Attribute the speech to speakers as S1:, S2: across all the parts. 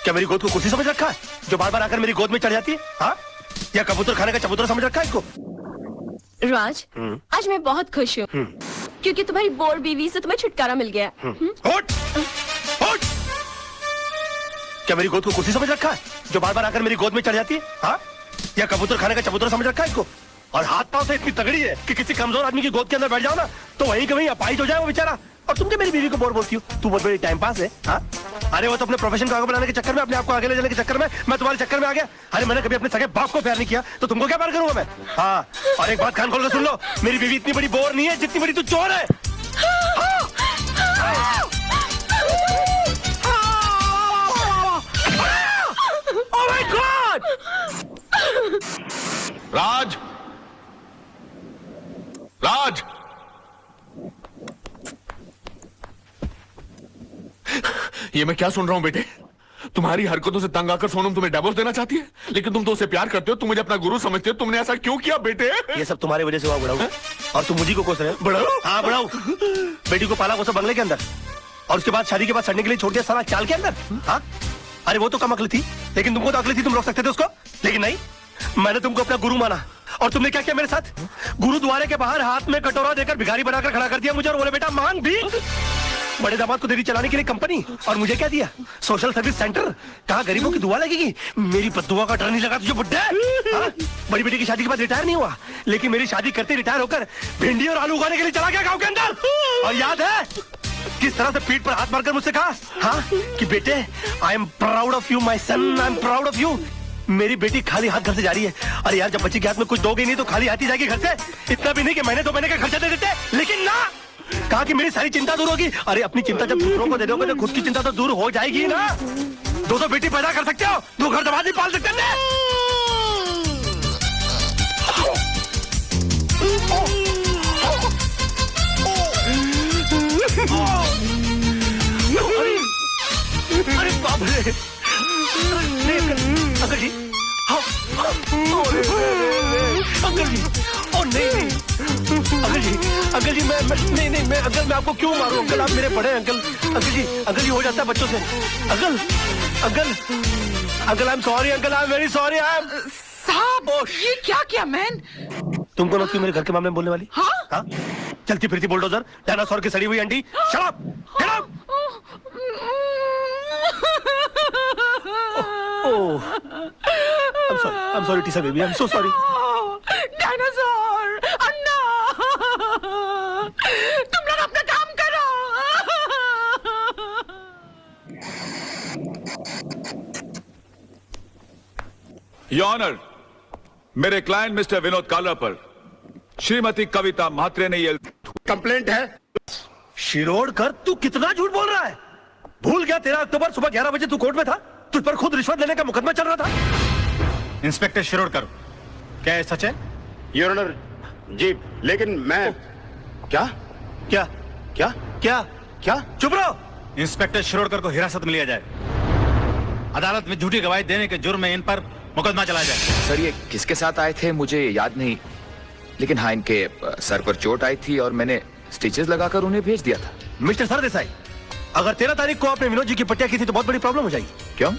S1: क्या मेरी गोद को कुर्सी समझ रखा है जो बार बार आकर मेरी गोद में चढ़ जाती है? हाँ, या कबूतर खाने का चबूतरा समझ रखा है इसको?
S2: राज, आज मैं बहुत खुश हूँ क्योंकि तुम्हारी बोर बीवी से तुम्हें छुटकारा मिल गया।
S1: होट! होट! क्या मेरी गोद को कुर्सी समझ रखा है जो बार बार आकर मेरी गोद में चढ़ जाती है? हाँ, या कबूतर खाने का चबूतरा समझ रखा है इसको? और हाथ पांव से इतनी तगड़ी है कि किसी कमजोर आदमी की गोद के अंदर बैठ जाओ ना तो वहीं के वहीं अपाहिज हो जाए वो बेचारा। और तुम क्या मेरी बीवी को बोर बोलती हो? तू बहुत बड़ी टाइम पास है। हाँ, अरे वो तो अपने प्रोफेशन को आगे बढ़ाने के चक्कर में, अपने आप को आगे ले जाने के चक्कर में मैं तुम्हारे चक्कर में आ गया। अरे मैंने कभी अपने सगे बाप को प्यार नहीं किया तो तुमको क्या प्यार करूंगा मैं? हाँ, और एक बात कान खोल के सुन लो, मेरी बीवी इतनी बड़ी बोर नहीं है जितनी बड़ी तू चोर है। Oh my God!
S3: राज, राज, ये मैं क्या सुन रहा हूं बेटे? तुम्हारी हरकतों से तंग आकर सोनम तुम्हें डिवोर्स देना चाहती है, लेकिन तुम तो उसे प्यार करते हो, तुम मुझे अपना गुरु समझते हो। तुमने ऐसा क्यों किया बेटे?
S1: ये सब तुम्हारी वजह से हुआ बुढ़ाऊ, और तुम मुझी को कोस रहे हो। बुढ़ाऊ? हाँ बुढ़ाऊ, बेटी को पाला कोसा बंगले के अंदर और उसके बाद शादी के बाद सड़ने के लिए छोड़ दिया साला चाल के अंदर। हाँ, अरे वो तो कम अकल थी, लेकिन तुमको तो अकल थी, तुम रोक सकते थे उसको, लेकिन नहीं, मैंने तुमको अपना गुरु माना। और तुमने क्या किया मेरे साथ? गुरुद्वारे के बाहर हाथ में कटोरा देकर भिखारी बनाकर खड़ा कर दिया मुझे और बोले बेटा मांग भी। बड़े दामाद को देरी चलाने के लिए कंपनी, और मुझे क्या दिया? Social service centre. कहाँ गरीबों की दुआ लगेगी? मेरी बद्दुआ का डर नहीं लगा तुझे बुड्ढे? हाँ? बड़ी बेटी की शादी के बाद रिटायर नहीं हुआ, लेकिन मेरी शादी करते रिटायर होकर भिंडी और आलू उगाने के लिए चला गया गाँव के अंदर। और याद है किस तरह से पीठ पर हाथ मारकर मुझसे कहा, हाँ, कि बेटे I am proud of you my son, I am proud of you. मेरी बेटी खाली हाथ घर से जा रही है। अरे यार, जब बच्ची के हाथ में कुछ दोगे नहीं तो खाली हाथ ही जाएगी घर से। इतना भी नहीं कि महीने 2 महीने का खर्चा दे देते, लेकिन ना, कहा कि मेरी सारी चिंता दूर होगी। अरे अपनी चिंता जब दूसरों को दे दोगे तो खुद की चिंता तो दूर हो जाएगी ना। 2 बेटी पैदा कर सकते हो, 2 घर दबा नहीं पाल सकते ना। अरे बाप रे, अंकल जी, अंकल जी, ओ नहीं, अंकल जी, मैं नहीं, मैं अंकल, मैं आपको क्यों मारूं अंकल? आप मेरे बड़े अंकल जी हो जाता है बच्चों से। Uncle I am sorry, uncle I am very sorry.
S4: साहब, ये क्या किया मैन?
S1: तुमको ना क्यों मेरे घर के मामले में बोलने वाली? हाँ? चलती फिरती बुलडोजर, डायनासोर की सड़ी हुई अंडी। Shut up, get out. I'm sorry, Tisa baby. I'm so sorry.
S4: Dinosaur, Anna, तुम लोग अपना काम करो।
S3: योर ऑनर, मेरे क्लाइंट मिस्टर विनोद कालरा पर श्रीमती कविता म्हात्रे ने ये
S1: कंप्लेंट है। शिरोडकर, तू कितना झूठ बोल रहा है? भूल गया 13 अक्टूबर सुबह 11 बजे तू कोर्ट में था? तुझ पर खुद रिश्वत लेने का मुकदमा चल रहा था।
S5: इंस्पेक्टर शिरोडकर, क्या ये सच है?
S6: योर ऑनर जी, लेकिन मैं क्या
S1: क्या
S6: क्या
S1: क्या
S6: क्या
S1: चुप रहो।
S5: इंस्पेक्टर शिरोडकर को हिरासत में लिया जाए, अदालत में झूठी गवाही देने के जुर्म में इन पर मुकदमा चलाया जाए।
S7: सर, ये किसके साथ आए थे मुझे याद नहीं, लेकिन हाँ, इनके सर पर चोट आई थी और मैंने स्टिचेस लगाकर उन्हें भेज दिया था।
S1: मिस्टर सरदेसाई, अगर 13 तारीख को आपने विनोद जी की पट्टिया की थी तो बहुत बड़ी प्रॉब्लम हो जाएगी।
S7: क्यों?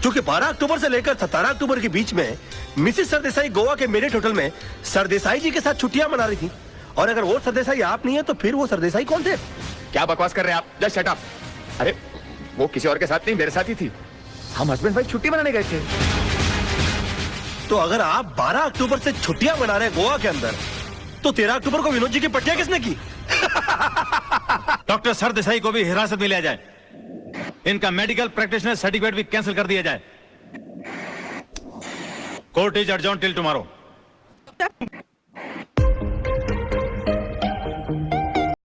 S1: क्योंकि 12 अक्टूबर से लेकर 17 अक्टूबर के बीच में मिसेस सरदेसाई गोवा के मेरिट होटल में सरदेसाई जी के साथ छुट्टियां मना रही थी। और अगर वो सरदेसाई आप नहीं है तो फिर वो सरदेसाई कौन थे?
S7: क्या बकवास कर रहे हैं आप? Just shut up. अरे वो किसी और के साथ नहीं, मेरे साथ ही थी। हम हस्बैंड वाइफ छुट्टी मनाने गए थे।
S1: तो अगर आप 12 अक्टूबर से छुट्टियां मना रहे गोवा के अंदर, तो 13 अक्टूबर को विनोद जी की पट्टियां किसने की?
S5: डॉक्टर सरदेसाई को भी हिरासत में लिया जाए, इनका मेडिकल प्रैक्टिशनर सर्टिफिकेट भी कैंसिल कर दिया जाए। Court is adjourned till tomorrow.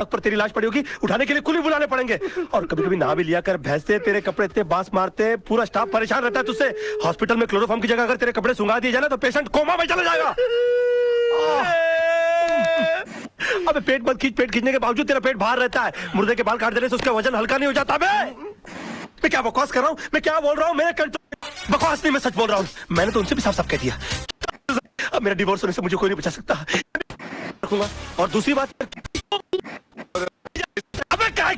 S1: पर तेरी लाश पड़ी होगी, उठाने के लिए कुली बुलाने पड़ेंगे। और कभी कभी नहा भी लिया कर, भैंसे तेरे कपड़े इतने बांस मारते हैं, पूरा स्टाफ परेशान रहता है तुझसे। हॉस्पिटल में क्लोरोफॉर्म की जगह अगर तेरे कपड़े सुंगा दिए जाए ना तो पेशेंट कोमा में चला जाएगा। अबे पेट मत खींच, पेट खींचने के बावजूद तेरा पेट बाहर रहता है। मुर्दे के बाल काट देने से उसका वजन हल्का नहीं हो जाता। मैं क्या बकवास कर रहा हूँ? मैं क्या बोल रहा हूँ? मेरे कंट्रोल, बकवास नहीं, मैं सच बोल रहा हूँ। मैंने तो उनसे भी साफ साफ कह दिया, अब मेरा डिवोर्स होने से मुझे कोई नहीं बचा सकता। और दूसरी बात, अबे क्या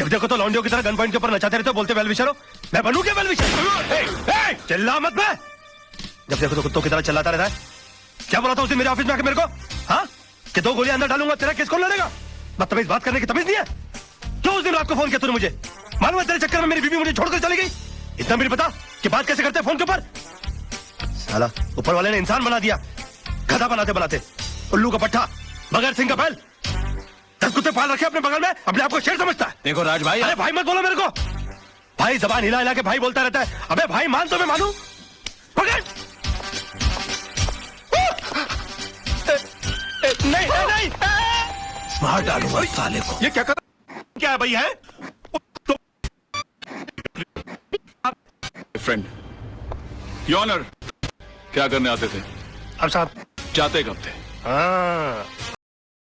S1: जब देखो तो लौंडियों की तरह गन पॉइंट के ऊपर नचाते रहते हो, बोलते वेल विशर हो। मैं बनूं क्या वेल विशर? चिल्ला मत बे। जब देखो तो कुत्तों की तरह चिल्लाता रहता है। क्या बोला था उस दिन मेरे ऑफिस में आके मेरे को, हाँ, कि 2 गोलियां अंदर डालूंगा, तेरा केस कौन लड़ेगा? बदतमीज बात करने की तमीज नहीं है? क्यों उस दिन रात को फोन किया तूने मुझे? मालूम है तेरे चक्कर में मेरी बीवी मुझे छोड़कर चली गई। इतना भी नहीं पता कि बात कैसे करते हैं फोन के ऊपर? साला ऊपर वाले ने इंसान बना दिया, गधा बनाते बनाते। उल्लू का पट्टा, बगैर सिंह का बैल। 10 कुत्ते पाल रखे अपने बगल में, अपने आप को शेर समझता है।
S5: देखो राज भाई,
S1: अरे भाई मत बोलो मेरे को। भाई जबान हिला हिला के भाई बोलता रहता है। अबे भाई मान तो मैं मानूं। पकड़। नहीं नहीं नहीं, मार डालूंगा साले को। ये क्या कर, क्या है भाई है?
S3: फ्रेंड, योर ऑनर, क्या करने आते थे?
S1: अब साहब
S3: जाते कब थे?
S1: हाँ